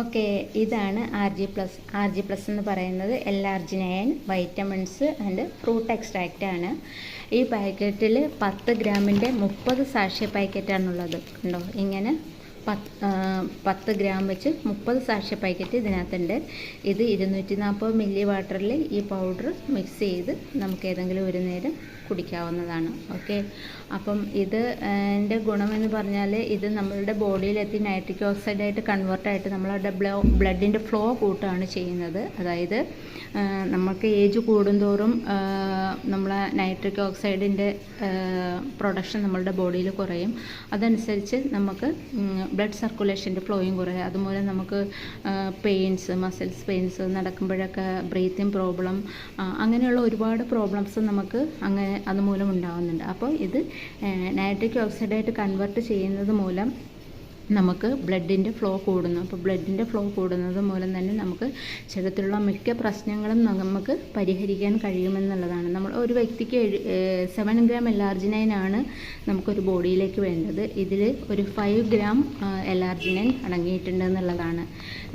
Okay, ഇതാണ് RG+. RG+ എന്ന് പറയുന്നത് L-arginine, vitamins and fruit extract ആണ്. ഈ പാക്കറ്റിൽ 10 ഗ്രാമിൻ്റെ 30 സാഷെ പാക്കറ്റാണുള്ളത്. ഉണ്ടോ, ഇങ്ങനെ 10 ഗ്രാം വെച്ച് 30 സാഷെ പാക്കറ്റ് ഇതിനകത്തുണ്ട്. ഇത് 240 മില്ലി വാട്ടറിൽ ഈ പൗഡർ മിക്സ് ചെയ്ത് നമുക്ക് ഏതെങ്കിലും ഒരു നേരം കുടിക്കാവുന്നതാണ്. ഓക്കെ, അപ്പം ഇതിൻ്റെ ഗുണമെന്ന് പറഞ്ഞാൽ ഇത് നമ്മളുടെ ബോഡിയിലെത്തി നൈട്രിക് ഓക്സൈഡായിട്ട് കൺവേർട്ടായിട്ട് നമ്മളുടെ ബ്ലഡിൻ്റെ ഫ്ലോ കൂട്ടുകയാണ് ചെയ്യുന്നത്. അതായത് നമുക്ക് ഏജ് കൂടുന്തോറും നമ്മളെ നൈട്രിക് ഓക്സൈഡിൻ്റെ പ്രൊഡക്ഷൻ നമ്മളുടെ ബോഡിയിൽ കുറയും. അതനുസരിച്ച് നമുക്ക് ബ്ലഡ് സർക്കുലേഷൻ്റെ ഫ്ലോയും കുറയും. അതുമൂലം നമുക്ക് മസിൽസ് പെയിൻസ്, നടക്കുമ്പോഴൊക്കെ ബ്രീത്തിങ് പ്രോബ്ലം, അങ്ങനെയുള്ള ഒരുപാട് പ്രോബ്ലംസ് നമുക്ക് അതുമൂലം ഉണ്ടാകുന്നുണ്ട്. അപ്പോൾ ഇത് നൈട്രിക് ഓക്സൈഡായിട്ട് കൺവേർട്ട് ചെയ്യുന്നത് മൂലം നമുക്ക് ബ്ലഡിൻ്റെ ഫ്ലോ കൂടുന്നു. അപ്പോൾ ബ്ലഡിൻ്റെ ഫ്ലോ കൂടുന്നത് മൂലം തന്നെ നമുക്ക് ശരീരത്തിലുള്ള മിക്ക പ്രശ്നങ്ങളും നമുക്ക് പരിഹരിക്കാൻ കഴിയുമെന്നുള്ളതാണ്. നമ്മൾ ഒരു വ്യക്തിക്ക് 7 ഗ്രാം L-arginine ആണ് നമുക്കൊരു ബോഡിയിലേക്ക് വേണ്ടത്. ഇതിൽ ഒരു 5 ഗ്രാം L-arginine അടങ്ങിയിട്ടുണ്ട് എന്നുള്ളതാണ്.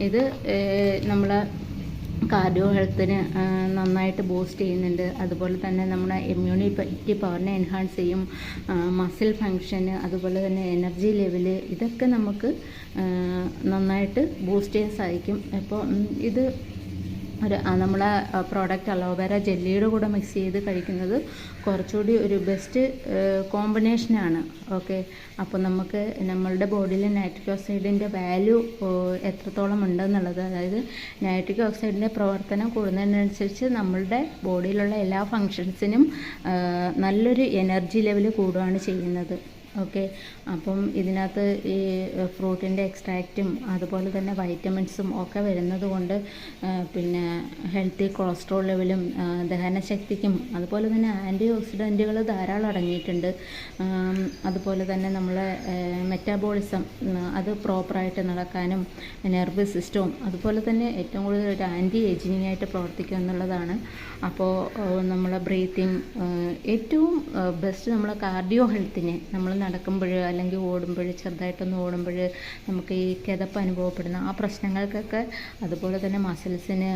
ഇത് നമ്മൾ കാർഡിയോ ഹെൽത്തിന് നന്നായിട്ട് ബൂസ്റ്റ് ചെയ്യുന്നുണ്ട്. അതുപോലെ തന്നെ നമ്മുടെ ഇമ്മ്യൂണിറ്റി പവറിനെ എൻഹാൻസ് ചെയ്യും. മസിൽ ഫങ്ഷന്, അതുപോലെ തന്നെ എനർജി ലെവല്, ഇതൊക്കെ നമുക്ക് നന്നായിട്ട് ബൂസ്റ്റ് ചെയ്യാൻ സാധിക്കും. അപ്പോൾ ഇത് നമ്മളെ പ്രോഡക്റ്റ് അലോവേര ജെല്ലിയുടെ കൂടെ മിക്സ് ചെയ്ത് കഴിക്കുന്നത് കുറച്ചുകൂടി ഒരു ബെസ്റ്റ് കോമ്പിനേഷനാണ്. ഓക്കെ, അപ്പോൾ നമുക്ക് നമ്മളുടെ ബോഡിയിൽ നൈട്രിക് ഓക്സൈഡിൻ്റെ വാല്യൂ എത്രത്തോളം ഉണ്ടെന്നുള്ളത്, അതായത് നൈട്രിക് ഓക്സൈഡിൻ്റെ പ്രവർത്തനം കൂടുന്നതിനനുസരിച്ച് നമ്മളുടെ ബോഡിയിലുള്ള എല്ലാ ഫങ്ഷൻസിനും നല്ലൊരു എനർജി ലെവൽ കൂടുകയാണ് ചെയ്യുന്നത്. ഓക്കെ, അപ്പം ഇതിനകത്ത് ഈ ഫ്രൂട്ടിൻ്റെ എക്സ്ട്രാക്റ്റും അതുപോലെ തന്നെ വൈറ്റമിൻസും ഒക്കെ വരുന്നത് കൊണ്ട് പിന്നെ ഹെൽത്തി കൊളസ്ട്രോൾ ലെവലും ദഹനശക്തിക്കും അതുപോലെ തന്നെ ആൻറ്റി ഓക്സിഡൻറ്റുകൾ ധാരാളം അടങ്ങിയിട്ടുണ്ട്. അതുപോലെ തന്നെ നമ്മളെ മെറ്റാബോളിസം അത് പ്രോപ്പറായിട്ട് നടക്കാനും നെർവ് സിസ്റ്റവും അതുപോലെ തന്നെ ഏറ്റവും കൂടുതൽ ഒരു ആൻറ്റി ഏജിങ് ആയിട്ട് പ്രവർത്തിക്കുക എന്നുള്ളതാണ്. അപ്പോൾ നമ്മളെ ബ്രീത്തിങ് ഏറ്റവും ബെസ്റ്റ് നമ്മളെ കാർഡിയോ ഹെൽത്തിന് നമ്മൾ നടക്കുമ്പോൾ അല്ലെങ്കിൽ ഓടുമ്പോൾ, ചെറുതായിട്ടൊന്ന് ഓടുമ്പോൾ നമുക്ക് ഈ കിതപ്പ് അനുഭവപ്പെടുന്ന ആ പ്രശ്നങ്ങൾക്കൊക്കെ, അതുപോലെ തന്നെ മസിൽസിന്,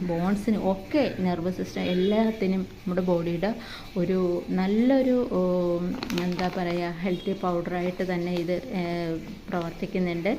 ബോൺസിന് ഒക്കെ, നെർവസ് സിസ്റ്റം എല്ലാത്തിനും നമ്മുടെ ബോഡിയുടെ ഒരു നല്ലൊരു എന്താ പറയുക ഹെൽത്തി പൗഡറായിട്ട് തന്നെ ഇത് പ്രവർത്തിക്കുന്നുണ്ട്.